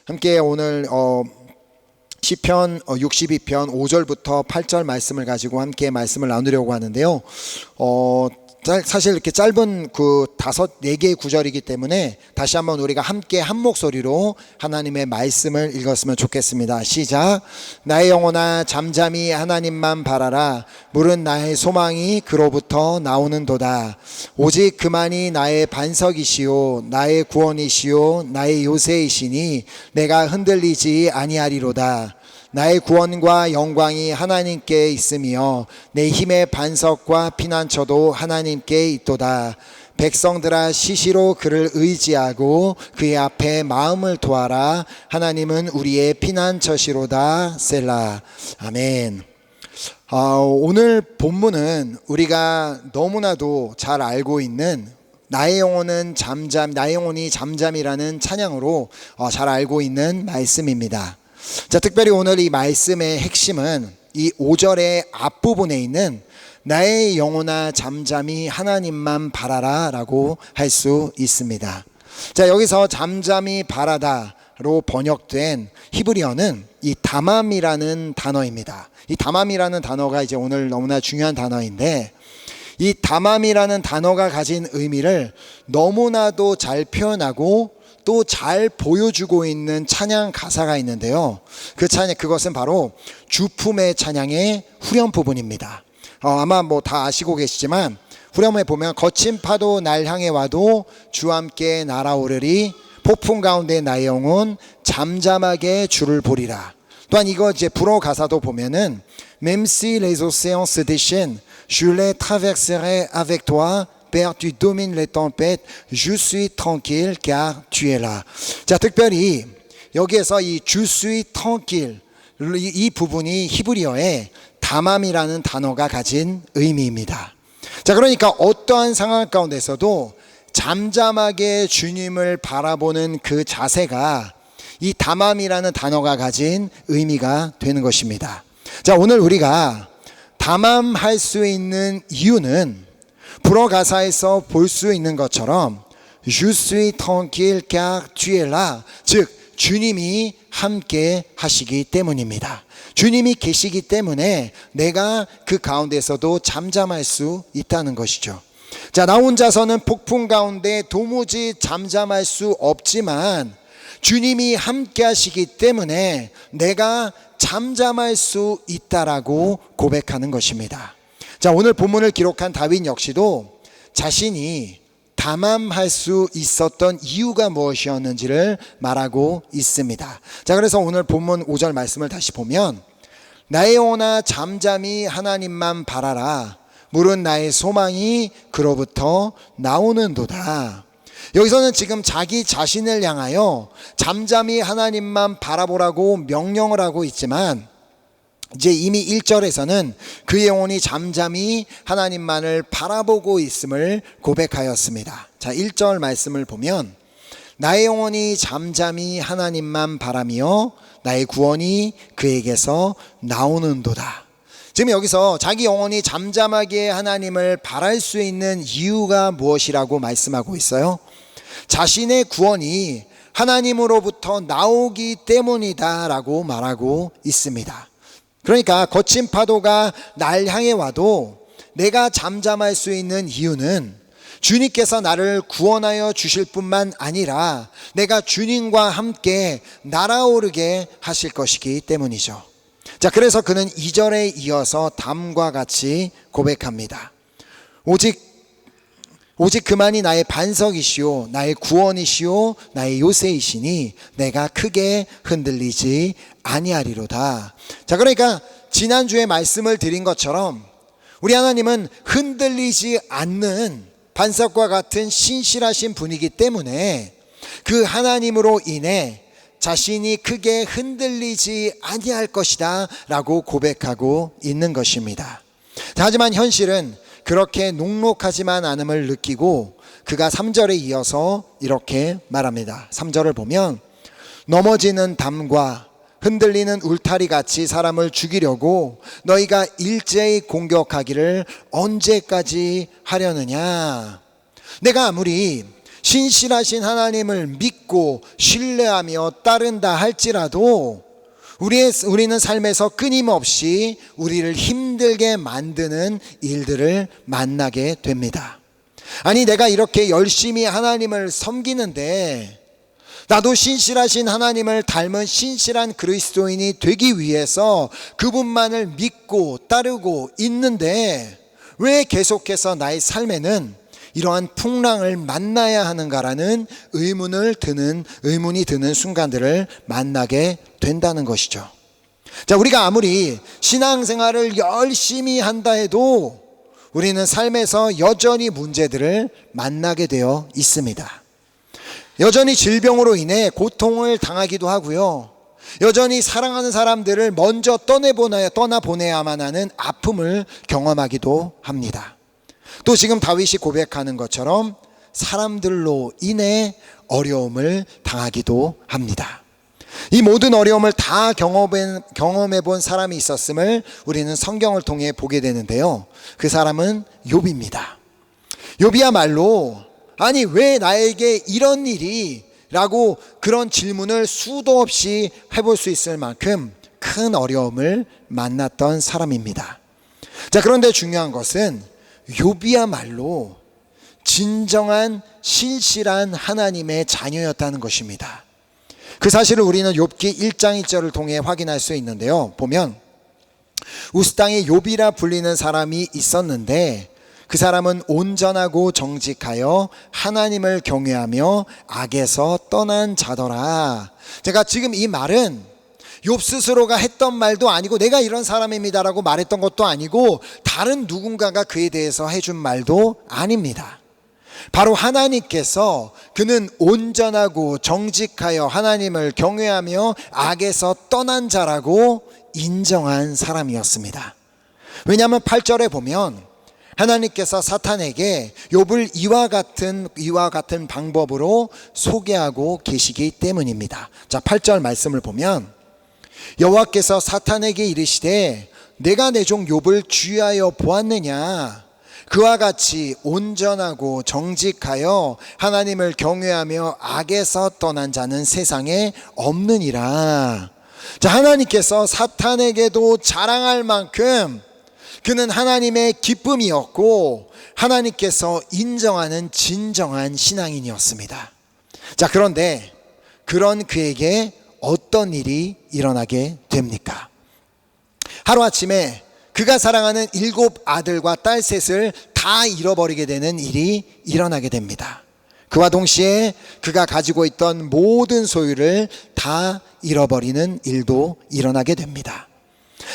함께 오늘 시편 62편 5절부터 8절 말씀을 가지고 함께 말씀을 나누려고 하는데요. 사실 이렇게 짧은 그 4개의 구절이기 때문에 다시 한번 우리가 함께 한 목소리로 하나님의 말씀을 읽었으면 좋겠습니다. 시작. 나의 영혼아 잠잠히 하나님만 바라라. 물은 나의 소망이 그로부터 나오는도다. 오직 그만이 나의 반석이시요 나의 구원이시요 나의 요새이시니 내가 흔들리지 아니하리로다. 나의 구원과 영광이 하나님께 있으며 내 힘의 반석과 피난처도 하나님께 있도다. 백성들아 시시로 그를 의지하고 그의 앞에 마음을 도하라. 하나님은 우리의 피난처시로다. 셀라. 아멘. 오늘 본문은 우리가 너무나도 잘 알고 있는 나의 영혼이 잠잠이라는 찬양으로 잘 알고 있는 말씀입니다. 자, 특별히 오늘 이 말씀의 핵심은 이 5절의 앞부분에 있는 나의 영혼아 잠잠히 하나님만 바라라 라고 할 수 있습니다. 자, 여기서 잠잠히 바라다로 번역된 히브리어는 이 다맘이라는 단어입니다. 이 다맘이라는 단어가 이제 오늘 너무나 중요한 단어인데, 이 다맘이라는 단어가 가진 의미를 너무나도 잘 표현하고 또 잘 보여주고 있는 찬양 가사가 있는데요. 그것은 바로 주품의 찬양의 후렴 부분입니다. 아마 다 아시고 계시지만 후렴에 보면 거친 파도 날 향해 와도 주와 함께 날아오르리. 폭풍 가운데 나의 영혼 잠잠하게 주를 보리라. 또한 이거 이제 불어 가사도 보면은 Même si les océans se déchaînent, je les traverserai avec toi. Père, tu domines les tempêtes, je suis tranquille car tu es là. 자, 특별히 여기에서 이 je suis tranquille 이 부분이 히브리어의 다맘이라는 단어가 가진 의미입니다. 자, 그러니까 어떠한 상황 가운데서도 잠잠하게 주님을 바라보는 그 자세가 이 다맘이라는 단어가 가진 의미가 되는 것입니다. 자, 오늘 우리가 다맘할 수 있는 이유는 불어 가사에서 볼 수 있는 것처럼 Je suis tranquille car tu es là, 즉 주님이 함께 하시기 때문입니다. 주님이 계시기 때문에 내가 그 가운데서도 잠잠할 수 있다는 것이죠. 자, 나 혼자서는 폭풍 가운데 도무지 잠잠할 수 없지만 주님이 함께 하시기 때문에 내가 잠잠할 수 있다라고 고백하는 것입니다. 자, 오늘 본문을 기록한 다윗 역시도 자신이 담함할 수 있었던 이유가 무엇이었는지를 말하고 있습니다. 자, 그래서 오늘 본문 5절 말씀을 다시 보면 나의 영혼아 잠잠히 하나님만 바라라. 물은 나의 소망이 그로부터 나오는도다. 여기서는 지금 자기 자신을 향하여 잠잠히 하나님만 바라보라고 명령을 하고 있지만 이제 이미 1절에서는 그의 영혼이 잠잠히 하나님만을 바라보고 있음을 고백하였습니다. 자, 1절 말씀을 보면 나의 영혼이 잠잠히 하나님만 바라며 나의 구원이 그에게서 나오는도다. 지금 여기서 자기 영혼이 잠잠하게 하나님을 바랄 수 있는 이유가 무엇이라고 말씀하고 있어요? 자신의 구원이 하나님으로부터 나오기 때문이다 라고 말하고 있습니다. 그러니까 거친 파도가 날 향해 와도 내가 잠잠할 수 있는 이유는 주님께서 나를 구원하여 주실 뿐만 아니라 내가 주님과 함께 날아오르게 하실 것이기 때문이죠. 자, 그래서 그는 2절에 이어서 다음과 같이 고백합니다. 오직 그만이 나의 반석이시오 나의 구원이시오 나의 요새이시니 내가 크게 흔들리지 아니하리로다. 자, 그러니까 지난주에 말씀을 드린 것처럼 우리 하나님은 흔들리지 않는 반석과 같은 신실하신 분이기 때문에 그 하나님으로 인해 자신이 크게 흔들리지 아니할 것이다 라고 고백하고 있는 것입니다. 하지만 현실은 그렇게 녹록하지만 않음을 느끼고 그가 3절에 이어서 이렇게 말합니다. 3절을 보면 넘어지는 담과 흔들리는 울타리 같이 사람을 죽이려고 너희가 일제히 공격하기를 언제까지 하려느냐. 내가 아무리 신실하신 하나님을 믿고 신뢰하며 따른다 할지라도 우리는 삶에서 끊임없이 우리를 힘들게 만드는 일들을 만나게 됩니다. 아니, 내가 이렇게 열심히 하나님을 섬기는데 나도 신실하신 하나님을 닮은 신실한 그리스도인이 되기 위해서 그분만을 믿고 따르고 있는데 왜 계속해서 나의 삶에는 이러한 풍랑을 만나야 하는가라는 의문이 드는 순간들을 만나게 된다는 것이죠. 자, 우리가 아무리 신앙생활을 열심히 한다 해도 우리는 삶에서 여전히 문제들을 만나게 되어 있습니다. 여전히 질병으로 인해 고통을 당하기도 하고요. 여전히 사랑하는 사람들을 먼저 떠나보내야만 하는 아픔을 경험하기도 합니다. 또 지금 다윗이 고백하는 것처럼 사람들로 인해 어려움을 당하기도 합니다. 이 모든 어려움을 다 경험해 본 사람이 있었음을 우리는 성경을 통해 보게 되는데요. 그 사람은 욥입니다. 욥이야말로 아니 왜 나에게 이런 일이? 라고 그런 질문을 수도 없이 해볼 수 있을 만큼 큰 어려움을 만났던 사람입니다. 자, 그런데 중요한 것은 욥이야말로 진정한 신실한 하나님의 자녀였다는 것입니다. 그 사실을 우리는 욥기 1장 1절을 통해 확인할 수 있는데요. 보면 우스 땅에 욥이라 불리는 사람이 있었는데 그 사람은 온전하고 정직하여 하나님을 경외하며 악에서 떠난 자더라. 제가 지금 이 말은 욥 스스로가 했던 말도 아니고 내가 이런 사람입니다라고 말했던 것도 아니고 다른 누군가가 그에 대해서 해준 말도 아닙니다. 바로 하나님께서 그는 온전하고 정직하여 하나님을 경외하며 악에서 떠난 자라고 인정한 사람이었습니다. 왜냐하면 8절에 보면 하나님께서 사탄에게 욥을 이와 같은 방법으로 소개하고 계시기 때문입니다. 자, 8절 말씀을 보면 여호와께서 사탄에게 이르시되 내가 내 종 욥을 주의하여 보았느냐? 그와 같이 온전하고 정직하여 하나님을 경외하며 악에서 떠난 자는 세상에 없느니라. 자, 하나님께서 사탄에게도 자랑할 만큼 그는 하나님의 기쁨이었고 하나님께서 인정하는 진정한 신앙인이었습니다. 자, 그런데 그런 그에게 어떤 일이 일어나게 됩니까? 하루아침에 그가 사랑하는 7 아들과 딸 셋을 다 잃어버리게 되는 일이 일어나게 됩니다. 그와 동시에 그가 가지고 있던 모든 소유를 다 잃어버리는 일도 일어나게 됩니다.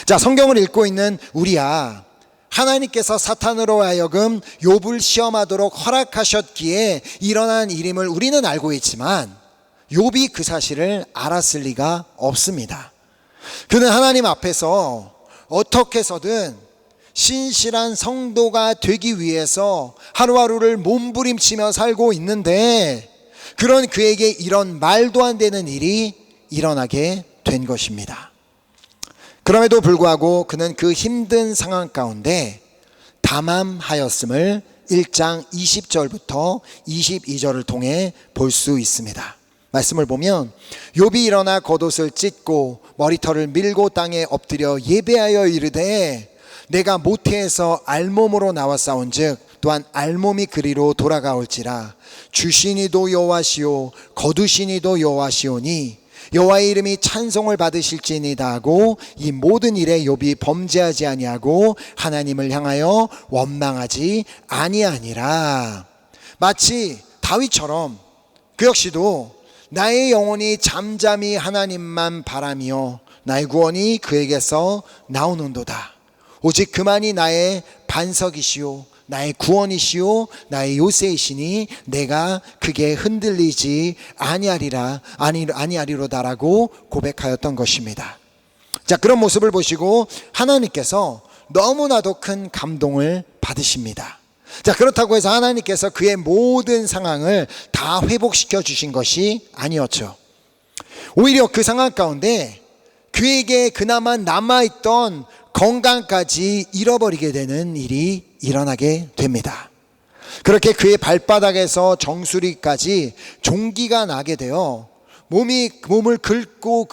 자, 성경을 읽고 있는 우리야, 하나님께서 사탄으로 하여금 욥을 시험하도록 허락하셨기에 일어난 일임을 우리는 알고 있지만 욥이 그 사실을 알았을 리가 없습니다. 그는 하나님 앞에서 어떻게 해서든 신실한 성도가 되기 위해서 하루하루를 몸부림치며 살고 있는데 그런 그에게 이런 말도 안 되는 일이 일어나게 된 것입니다. 그럼에도 불구하고 그는 그 힘든 상황 가운데 담함하였음을 1장 20절부터 22절을 통해 볼 수 있습니다. 말씀을 보면 욥이 일어나 겉옷을 찢고 머리털을 밀고 땅에 엎드려 예배하여 이르되 내가 모태에서 알몸으로 나왔사온즉 또한 알몸이 그리로 돌아가올지라. 주시니도 여호와시오 거두시니도 여호와시오니 여호와의 이름이 찬송을 받으실지니이다 하고 이 모든 일에 욥이 범죄하지 아니하고 하나님을 향하여 원망하지 아니하니라. 마치 다윗처럼 그 역시도 나의 영혼이 잠잠히 하나님만 바라며 나의 구원이 그에게서 나오는도다. 오직 그만이 나의 반석이시오 나의 구원이시오 나의 요새이시니 내가 그게 흔들리지 아니하리로다라고 고백하였던 것입니다. 자, 그런 모습을 보시고 하나님께서 너무나도 큰 감동을 받으십니다. 자, 그렇다고 해서 하나님께서 그의 모든 상황을 다 회복시켜 주신 것이 아니었죠. 오히려 그 상황 가운데 그에게 그나마 남아있던 건강까지 잃어버리게 되는 일이 일어나게 됩니다. 그렇게 그의 발바닥에서 정수리까지 종기가 나게 되어 몸을 긁고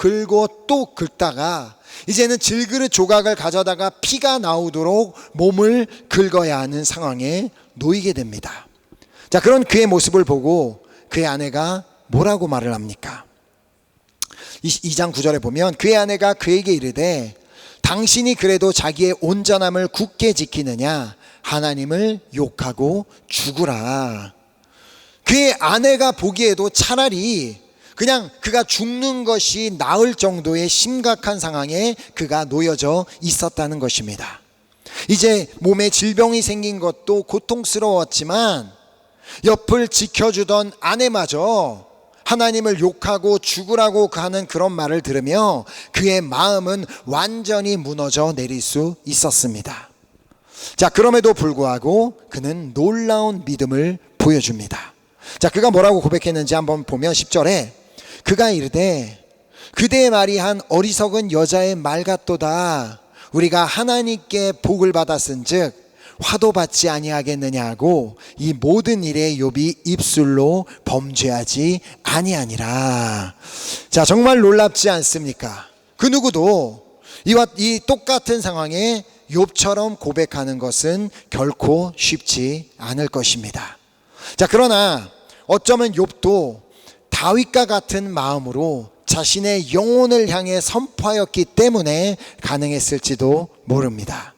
또 긁다가 이제는 질그릇 조각을 가져다가 피가 나오도록 몸을 긁어야 하는 상황에 놓이게 됩니다. 자, 그런 그의 모습을 보고 그의 아내가 뭐라고 말을 합니까? 2장 9절에 보면 그의 아내가 그에게 이르되 당신이 그래도 자기의 온전함을 굳게 지키느냐? 하나님을 욕하고 죽으라. 그의 아내가 보기에도 차라리 그냥 그가 죽는 것이 나을 정도의 심각한 상황에 그가 놓여져 있었다는 것입니다. 이제 몸에 질병이 생긴 것도 고통스러웠지만 옆을 지켜주던 아내마저 하나님을 욕하고 죽으라고 하는 그런 말을 들으며 그의 마음은 완전히 무너져 내릴 수 있었습니다. 자, 그럼에도 불구하고 그는 놀라운 믿음을 보여줍니다. 자, 그가 뭐라고 고백했는지 한번 보면 10절에 그가 이르되 그대의 말이 한 어리석은 여자의 말 같도다. 우리가 하나님께 복을 받았은즉 화도 받지 아니하겠느냐 하고 이 모든 일에 욥이 입술로 범죄하지 아니하니라. 자, 정말 놀랍지 않습니까? 그 누구도 이 똑같은 상황에 욥처럼 고백하는 것은 결코 쉽지 않을 것입니다. 자, 그러나 어쩌면 욥도 다윗과 같은 마음으로 자신의 영혼을 향해 선포하였기 때문에 가능했을지도 모릅니다.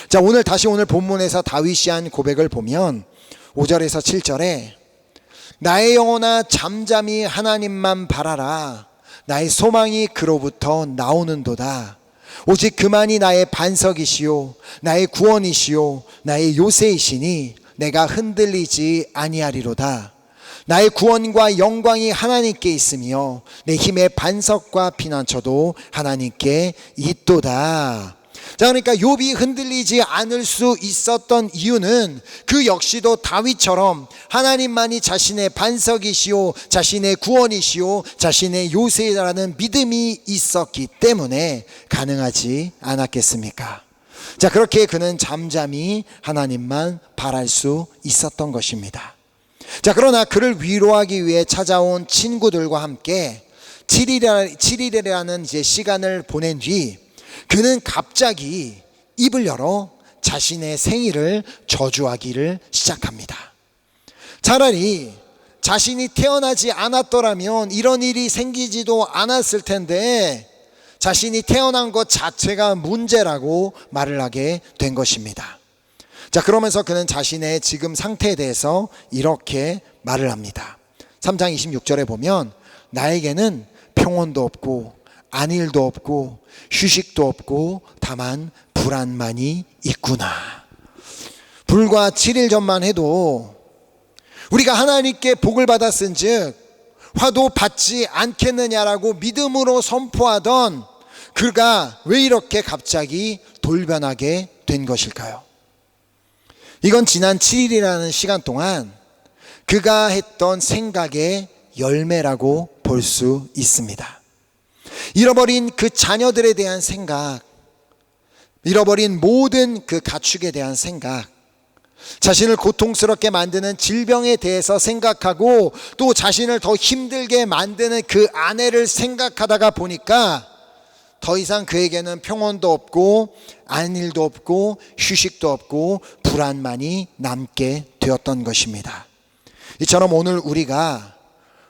자, 오늘 본문에서 다윗이 한 고백을 보면 5절에서 7절에 나의 영혼아 잠잠히 하나님만 바라라. 나의 소망이 그로부터 나오는도다. 오직 그만이 나의 반석이시요 나의 구원이시요 나의 요새이시니 내가 흔들리지 아니하리로다. 나의 구원과 영광이 하나님께 있으며 내 힘의 반석과 피난처도 하나님께 있도다. 자, 그러니까 욥이 흔들리지 않을 수 있었던 이유는 그 역시도 다윗처럼 하나님만이 자신의 반석이시오 자신의 구원이시오 자신의 요새라는 믿음이 있었기 때문에 가능하지 않았겠습니까? 자, 그렇게 그는 잠잠히 하나님만 바랄 수 있었던 것입니다. 자, 그러나 그를 위로하기 위해 찾아온 친구들과 함께 7일이라는 이제 시간을 보낸 뒤 그는 갑자기 입을 열어 자신의 생일을 저주하기를 시작합니다. 차라리 자신이 태어나지 않았더라면 이런 일이 생기지도 않았을 텐데 자신이 태어난 것 자체가 문제라고 말을 하게 된 것입니다. 자, 그러면서 그는 자신의 지금 상태에 대해서 이렇게 말을 합니다. 3장 26절에 보면 나에게는 평온도 없고 안일도 없고 휴식도 없고 다만 불안만이 있구나. 불과 7일 전만 해도 우리가 하나님께 복을 받았은즉 화도 받지 않겠느냐라고 믿음으로 선포하던 그가 왜 이렇게 갑자기 돌변하게 된 것일까요? 이건 지난 7일이라는 시간 동안 그가 했던 생각의 열매라고 볼 수 있습니다. 잃어버린 그 자녀들에 대한 생각, 잃어버린 모든 그 가축에 대한 생각, 자신을 고통스럽게 만드는 질병에 대해서 생각하고 또 자신을 더 힘들게 만드는 그 아내를 생각하다가 보니까 더 이상 그에게는 평온도 없고 안일도 없고 휴식도 없고 불안만이 남게 되었던 것입니다. 이처럼 오늘 우리가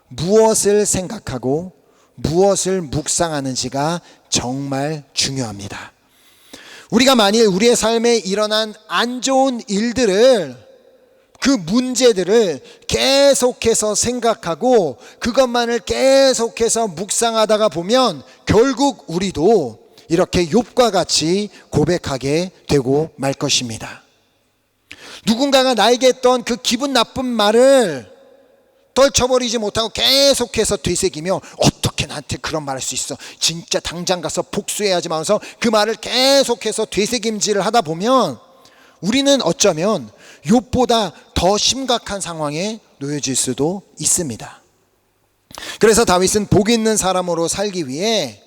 무엇을 생각하고 무엇을 묵상하는지가 정말 중요합니다. 우리가 만일 우리의 삶에 일어난 안 좋은 일들을, 그 문제들을 계속해서 생각하고 그것만을 계속해서 묵상하다가 보면 결국 우리도 이렇게 욥과 같이 고백하게 되고 말 것입니다. 누군가가 나에게 했던 그 기분 나쁜 말을 떨쳐버리지 못하고 계속해서 되새기며 어떻게 나한테 그런 말 할 수 있어, 진짜 당장 가서 복수해야지 하면서 그 말을 계속해서 되새김질을 하다 보면 우리는 어쩌면 욥보다 더 심각한 상황에 놓여질 수도 있습니다. 그래서 다윗은 복 있는 사람으로 살기 위해,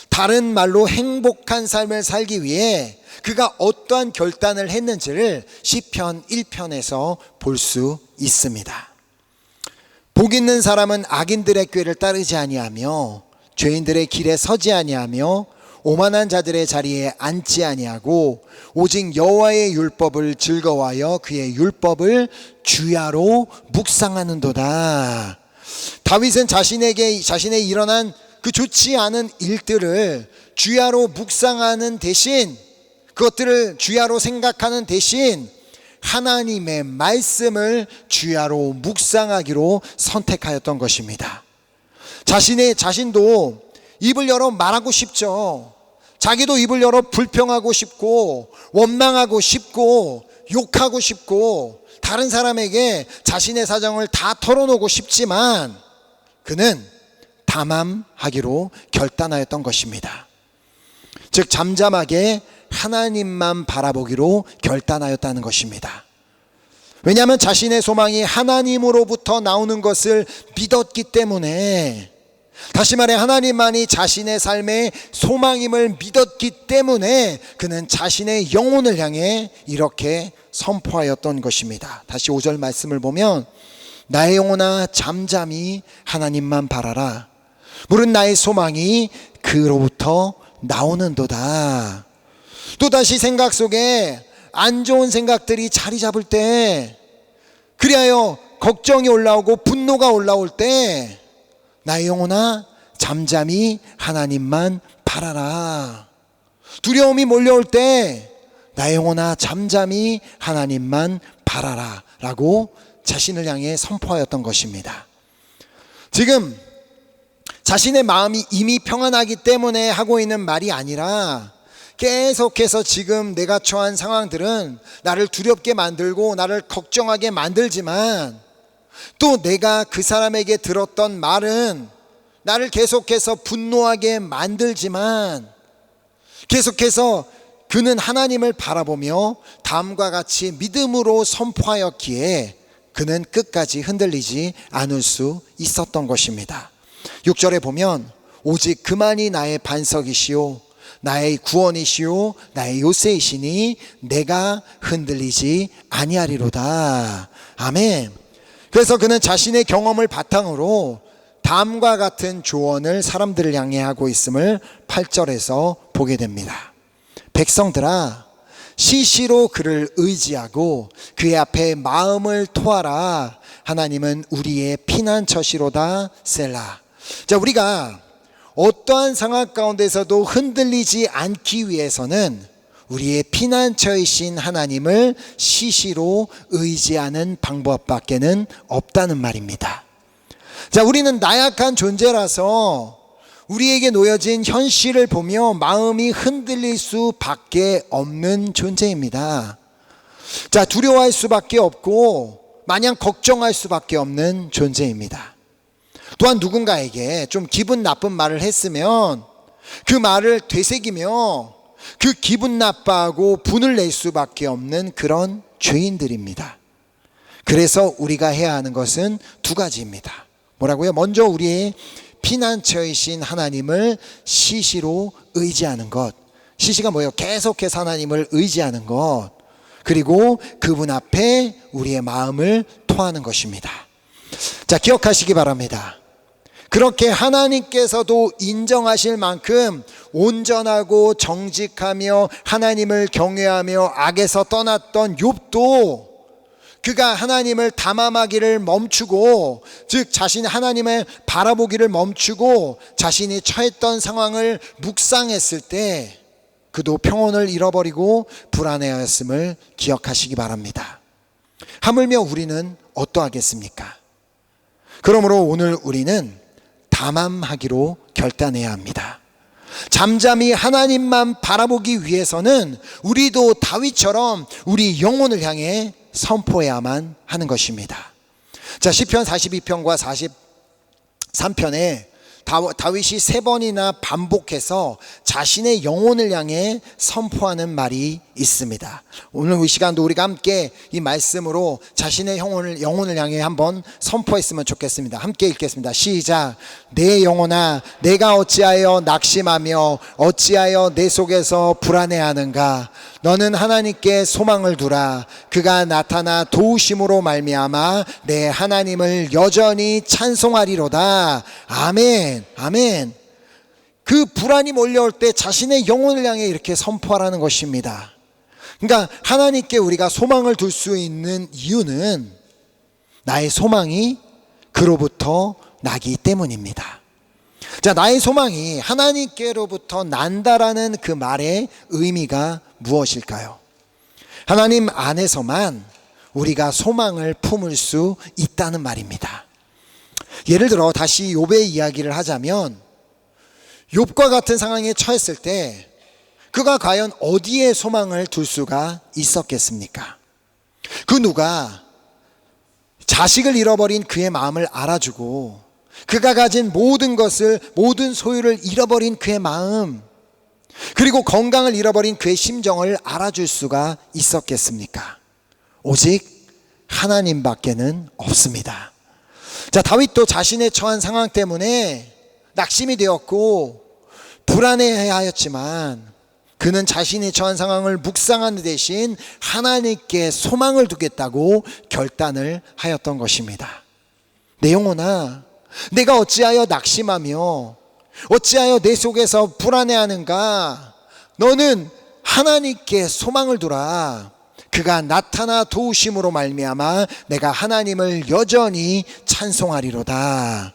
다른 말로 행복한 삶을 살기 위해 그가 어떠한 결단을 했는지를 시편 1편에서 볼 수 있습니다. 복 있는 사람은 악인들의 꾀를 따르지 아니하며 죄인들의 길에 서지 아니하며 오만한 자들의 자리에 앉지 아니하고 오직 여호와의 율법을 즐거워하여 그의 율법을 주야로 묵상하는도다. 다윗은 자신에 일어난 그 좋지 않은 일들을 주야로 묵상하는 대신, 그것들을 주야로 생각하는 대신 하나님의 말씀을 주야로 묵상하기로 선택하였던 것입니다. 자신도 입을 열어 말하고 싶죠. 자기도 입을 열어 불평하고 싶고 원망하고 싶고 욕하고 싶고 다른 사람에게 자신의 사정을 다 털어놓고 싶지만 그는 담함하기로 결단하였던 것입니다. 즉 잠잠하게 하나님만 바라보기로 결단하였다는 것입니다. 왜냐하면 자신의 소망이 하나님으로부터 나오는 것을 믿었기 때문에, 다시 말해 하나님만이 자신의 삶의 소망임을 믿었기 때문에 그는 자신의 영혼을 향해 이렇게 선포하였던 것입니다. 다시 5절 말씀을 보면 나의 영혼아 잠잠히 하나님만 바라라. 물은 나의 소망이 그로부터 나오는도다. 또다시 생각 속에 안 좋은 생각들이 자리 잡을 때, 그리하여 걱정이 올라오고 분노가 올라올 때 나의 영혼아 잠잠히 하나님만 바라라. 두려움이 몰려올 때 나의 영혼아 잠잠히 하나님만 바라라 라고 자신을 향해 선포하였던 것입니다. 지금 자신의 마음이 이미 평안하기 때문에 하고 있는 말이 아니라 계속해서 지금 내가 처한 상황들은 나를 두렵게 만들고 나를 걱정하게 만들지만, 또 내가 그 사람에게 들었던 말은 나를 계속해서 분노하게 만들지만, 계속해서 그는 하나님을 바라보며 다음과 같이 믿음으로 선포하였기에 그는 끝까지 흔들리지 않을 수 있었던 것입니다. 6절에 보면 오직 그만이 나의 반석이시오 나의 구원이시오 나의 요새이시니 내가 흔들리지 아니하리로다. 아멘. 그래서 그는 자신의 경험을 바탕으로 다음과 같은 조언을 사람들을 향해 하고 있음을 8절에서 보게 됩니다. 백성들아 시시로 그를 의지하고 그의 앞에 마음을 토하라. 하나님은 우리의 피난처시로다. 셀라. 자, 우리가 어떠한 상황 가운데서도 흔들리지 않기 위해서는 우리의 피난처이신 하나님을 시시로 의지하는 방법밖에는 없다는 말입니다. 자, 우리는 나약한 존재라서 우리에게 놓여진 현실을 보며 마음이 흔들릴 수밖에 없는 존재입니다. 자, 두려워할 수밖에 없고 마냥 걱정할 수밖에 없는 존재입니다. 또한 누군가에게 좀 기분 나쁜 말을 했으면 그 말을 되새기며 그 기분 나빠하고 분을 낼 수밖에 없는 그런 죄인들입니다. 그래서 우리가 해야 하는 것은 두 가지입니다. 뭐라고요? 먼저 우리의 피난처이신 하나님을 시시로 의지하는 것. 시시가 뭐예요? 계속해서 하나님을 의지하는 것. 그리고 그분 앞에 우리의 마음을 토하는 것입니다. 자, 기억하시기 바랍니다. 그렇게 하나님께서도 인정하실 만큼 온전하고 정직하며 하나님을 경외하며 악에서 떠났던 욥도 그가 하나님을 담함하기를 멈추고, 즉 자신이 하나님을 바라보기를 멈추고 자신이 처했던 상황을 묵상했을 때 그도 평온을 잃어버리고 불안해하였음을 기억하시기 바랍니다. 하물며 우리는 어떠하겠습니까? 그러므로 오늘 우리는 담함하기로 결단해야 합니다. 잠잠히 하나님만 바라보기 위해서는 우리도 다윗처럼 우리 영혼을 향해 선포해야만 하는 것입니다. 자, 시편 42편과 43편에 다윗이 3번이나 반복해서 자신의 영혼을 향해 선포하는 말이 있습니다. 오늘 이 시간도 우리가 함께 이 말씀으로 자신의 영혼을 향해 한번 선포했으면 좋겠습니다. 함께 읽겠습니다. 시작. 내 영혼아, 내가 어찌하여 낙심하며 어찌하여 내 속에서 불안해하는가? 너는 하나님께 소망을 두라. 그가 나타나 도우심으로 말미암아 내 하나님을 여전히 찬송하리로다. 아멘. 아멘. 그 불안이 몰려올 때 자신의 영혼을 향해 이렇게 선포하라는 것입니다. 그러니까 하나님께 우리가 소망을 둘 수 있는 이유는 나의 소망이 그로부터 나기 때문입니다. 자, 나의 소망이 하나님께로부터 난다라는 그 말의 의미가 무엇일까요? 하나님 안에서만 우리가 소망을 품을 수 있다는 말입니다. 예를 들어 다시 욥의 이야기를 하자면, 욥과 같은 상황에 처했을 때 그가 과연 어디에 소망을 둘 수가 있었겠습니까? 그 누가 자식을 잃어버린 그의 마음을 알아주고 그가 가진 모든 것을, 모든 소유를 잃어버린 그의 마음, 그리고 건강을 잃어버린 그의 심정을 알아줄 수가 있었겠습니까? 오직 하나님밖에는 없습니다. 자, 다윗도 자신의 처한 상황 때문에 낙심이 되었고 불안해하였지만 그는 자신이 처한 상황을 묵상하는 대신 하나님께 소망을 두겠다고 결단을 하였던 것입니다. 내 영혼아, 내가 어찌하여 낙심하며 어찌하여 내 속에서 불안해하는가? 너는 하나님께 소망을 두라. 그가 나타나 도우심으로 말미암아 내가 하나님을 여전히 찬송하리로다.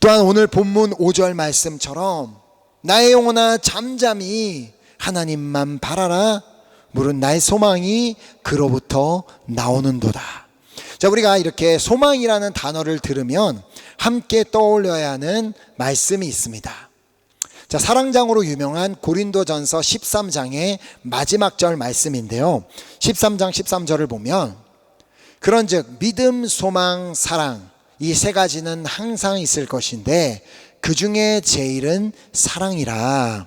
또한 오늘 본문 5절 말씀처럼 나의 영혼아 잠잠히 하나님만 바라라. 물은 나의 소망이 그로부터 나오는도다. 자, 우리가 이렇게 소망이라는 단어를 들으면 함께 떠올려야 하는 말씀이 있습니다. 자, 사랑장으로 유명한 고린도전서 13장의 마지막 절 말씀인데요, 13장 13절을 보면 그런즉 믿음, 소망, 사랑, 이 세 가지는 항상 있을 것인데 그 중에 제일은 사랑이라.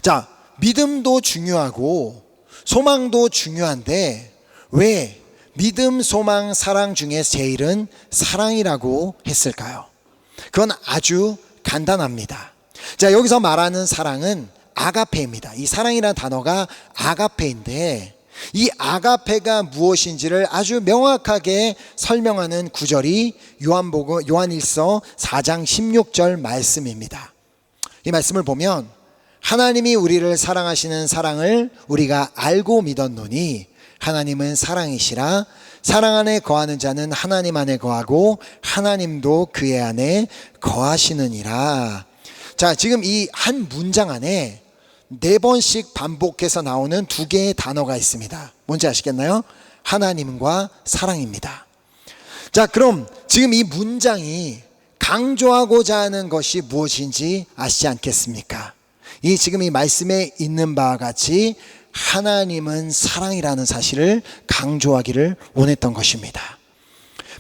자, 믿음도 중요하고 소망도 중요한데 왜 믿음, 소망, 사랑 중에 제일은 사랑이라고 했을까요? 그건 아주 간단합니다. 자, 여기서 말하는 사랑은 아가페입니다. 이 사랑이라는 단어가 아가페인데 이 아가페가 무엇인지를 아주 명확하게 설명하는 구절이 요한일서 4장 16절 말씀입니다. 이 말씀을 보면 하나님이 우리를 사랑하시는 사랑을 우리가 알고 믿었노니 하나님은 사랑이시라. 사랑 안에 거하는 자는 하나님 안에 거하고 하나님도 그의 안에 거하시느니라. 자, 지금 이 한 문장 안에 4번씩 반복해서 나오는 2개의 단어가 있습니다. 뭔지 아시겠나요? 하나님과 사랑입니다. 자, 그럼 지금 이 문장이 강조하고자 하는 것이 무엇인지 아시지 않겠습니까? 지금 이 말씀에 있는 바와 같이 하나님은 사랑이라는 사실을 강조하기를 원했던 것입니다.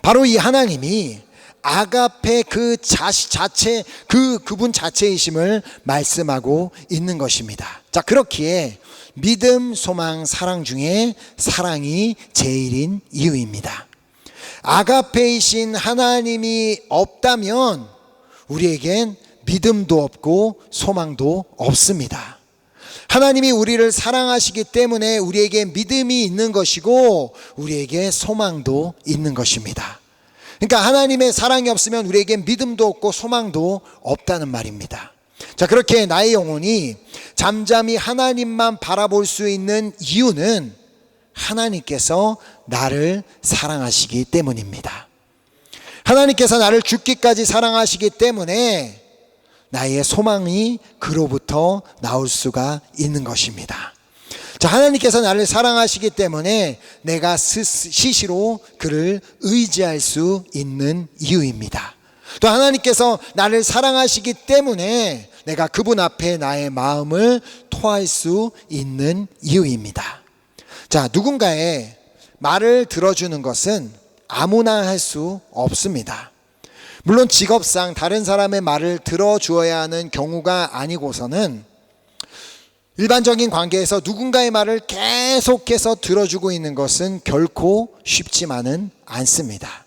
바로 이 하나님이 아가페 그 자체, 그분 자체이심을 말씀하고 있는 것입니다. 자, 그렇기에 믿음, 소망, 사랑 중에 사랑이 제일인 이유입니다. 아가페이신 하나님이 없다면 우리에겐 믿음도 없고 소망도 없습니다. 하나님이 우리를 사랑하시기 때문에 우리에게 믿음이 있는 것이고 우리에게 소망도 있는 것입니다. 그러니까 하나님의 사랑이 없으면 우리에게 믿음도 없고 소망도 없다는 말입니다. 자, 그렇게 나의 영혼이 잠잠히 하나님만 바라볼 수 있는 이유는 하나님께서 나를 사랑하시기 때문입니다. 하나님께서 나를 죽기까지 사랑하시기 때문에 나의 소망이 그로부터 나올 수가 있는 것입니다. 자, 하나님께서 나를 사랑하시기 때문에 내가 시시로 그를 의지할 수 있는 이유입니다. 또 하나님께서 나를 사랑하시기 때문에 내가 그분 앞에 나의 마음을 토할 수 있는 이유입니다. 자, 누군가의 말을 들어주는 것은 아무나 할 수 없습니다. 물론 직업상 다른 사람의 말을 들어주어야 하는 경우가 아니고서는 일반적인 관계에서 누군가의 말을 계속해서 들어주고 있는 것은 결코 쉽지만은 않습니다.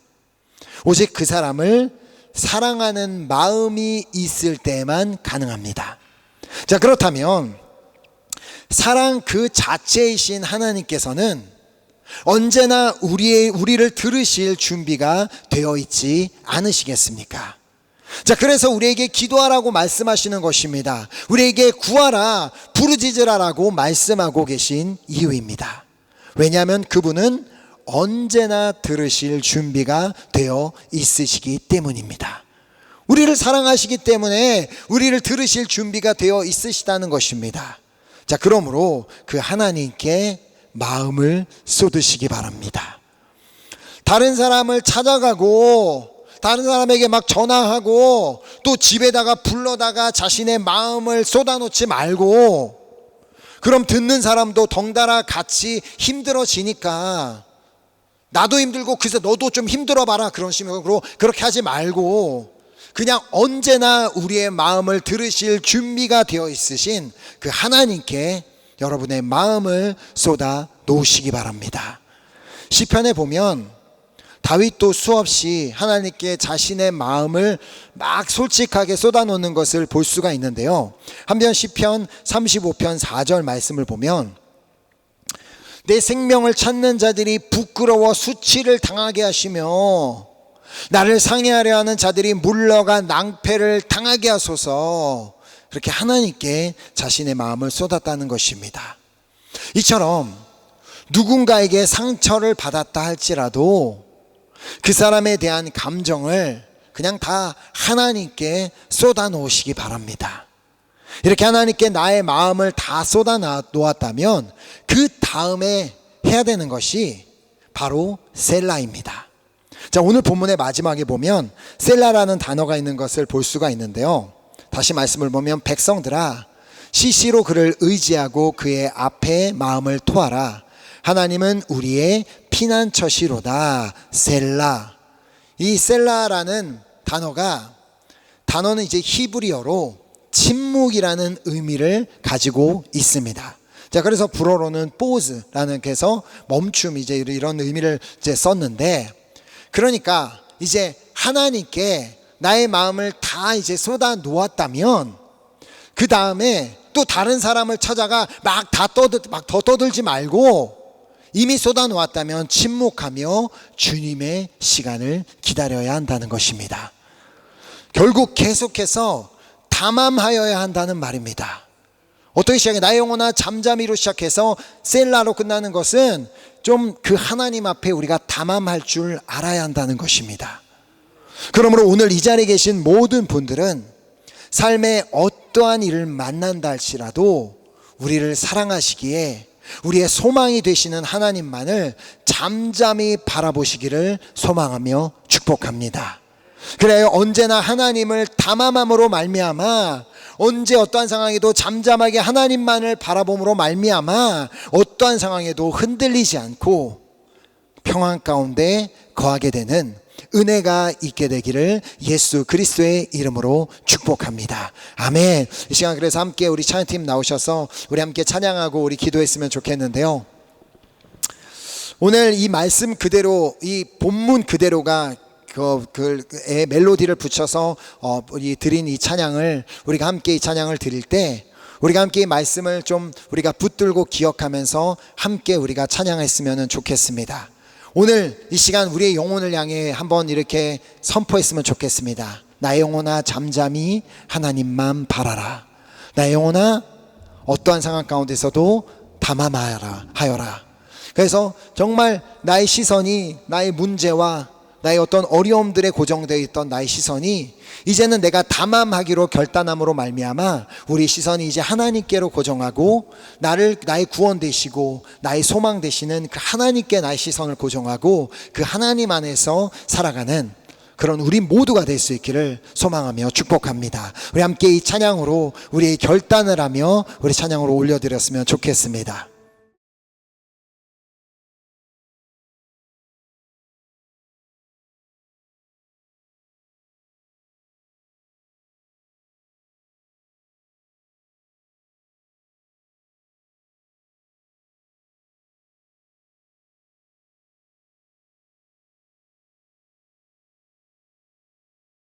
오직 그 사람을 사랑하는 마음이 있을 때만 가능합니다. 자, 그렇다면 사랑 그 자체이신 하나님께서는 언제나 우리를 들으실 준비가 되어 있지 않으시겠습니까? 자, 그래서 우리에게 기도하라고 말씀하시는 것입니다. 우리에게 구하라, 부르짖으라라고 말씀하고 계신 이유입니다. 왜냐하면 그분은 언제나 들으실 준비가 되어 있으시기 때문입니다. 우리를 사랑하시기 때문에 우리를 들으실 준비가 되어 있으시다는 것입니다. 자, 그러므로 그 하나님께 마음을 쏟으시기 바랍니다. 다른 사람을 찾아가고 다른 사람에게 막 전화하고 또 집에다가 불러다가 자신의 마음을 쏟아놓지 말고, 그럼 듣는 사람도 덩달아 같이 힘들어지니까 나도 힘들고 그래서 너도 좀 힘들어 봐라 그런 식으로 그렇게 하지 말고, 그냥 언제나 우리의 마음을 들으실 준비가 되어 있으신 그 하나님께 여러분의 마음을 쏟아 놓으시기 바랍니다. 시편에 보면 다윗도 수없이 하나님께 자신의 마음을 막 솔직하게 쏟아놓는 것을 볼 수가 있는데요. 한편 시편 35편 4절 말씀을 보면 내 생명을 찾는 자들이 부끄러워 수치를 당하게 하시며 나를 상해하려 하는 자들이 물러가 낭패를 당하게 하소서, 그렇게 하나님께 자신의 마음을 쏟았다는 것입니다. 이처럼 누군가에게 상처를 받았다 할지라도 그 사람에 대한 감정을 그냥 다 하나님께 쏟아 놓으시기 바랍니다. 이렇게 하나님께 나의 마음을 다 쏟아 놓았다면 그 다음에 해야 되는 것이 바로 셀라입니다. 자, 오늘 본문의 마지막에 보면 셀라라는 단어가 있는 것을 볼 수가 있는데요. 다시 말씀을 보면 백성들아 시시로 그를 의지하고 그의 앞에 마음을 토하라. 하나님은 우리의 피난처시로다. 셀라. 이 셀라라는 단어는 이제 히브리어로 침묵이라는 의미를 가지고 있습니다. 자, 그래서 불어로는 포즈라는 해서 멈춤, 이제 이런 의미를 이제 썼는데, 그러니까 이제 하나님께 나의 마음을 다 이제 쏟아 놓았다면 그 다음에 또 다른 사람을 찾아가 막 더 떠들지 말고 이미 쏟아 놓았다면 침묵하며 주님의 시간을 기다려야 한다는 것입니다. 결국 계속해서 담함하여야 한다는 말입니다. 어떻게 시작해? 나의 영혼아 잠잠히로 시작해서 셀라로 끝나는 것은 좀 그 하나님 앞에 우리가 담함할 줄 알아야 한다는 것입니다. 그러므로 오늘 이 자리에 계신 모든 분들은 삶에 어떠한 일을 만난다 할지라도 우리를 사랑하시기에 우리의 소망이 되시는 하나님만을 잠잠히 바라보시기를 소망하며 축복합니다. 그래요, 언제나 하나님을 담함함으로 말미암아 언제 어떠한 상황에도 잠잠하게 하나님만을 바라봄으로 말미암아 어떠한 상황에도 흔들리지 않고 평안 가운데 거하게 되는 은혜가 있게 되기를 예수 그리스도의 이름으로 축복합니다. 아멘. 이 시간 그래서 함께 우리 찬양팀 나오셔서 우리 함께 찬양하고 우리 기도했으면 좋겠는데요. 오늘 이 말씀 그대로, 이 본문 그대로가 그 멜로디를 붙여서 드린 이 찬양을, 우리가 함께 이 찬양을 드릴 때 우리가 함께 이 말씀을 좀 우리가 붙들고 기억하면서 함께 우리가 찬양했으면 좋겠습니다. 오늘 이 시간 우리의 영혼을 향해 한번 이렇게 선포했으면 좋겠습니다. 나의 영혼아 잠잠히 하나님만 바라라. 나의 영혼아 어떠한 상황 가운데서도 담함하여라. 그래서 정말 나의 시선이 나의 문제와 나의 어떤 어려움들에 고정되어 있던 나의 시선이 이제는 내가 담함하기로 결단함으로 말미암아 우리 시선이 이제 하나님께로 고정하고 나의 구원 되시고 나의 소망 되시는 그 하나님께 나의 시선을 고정하고 그 하나님 안에서 살아가는 그런 우리 모두가 될 수 있기를 소망하며 축복합니다. 우리 함께 이 찬양으로 우리의 결단을 하며 우리 찬양으로 올려드렸으면 좋겠습니다.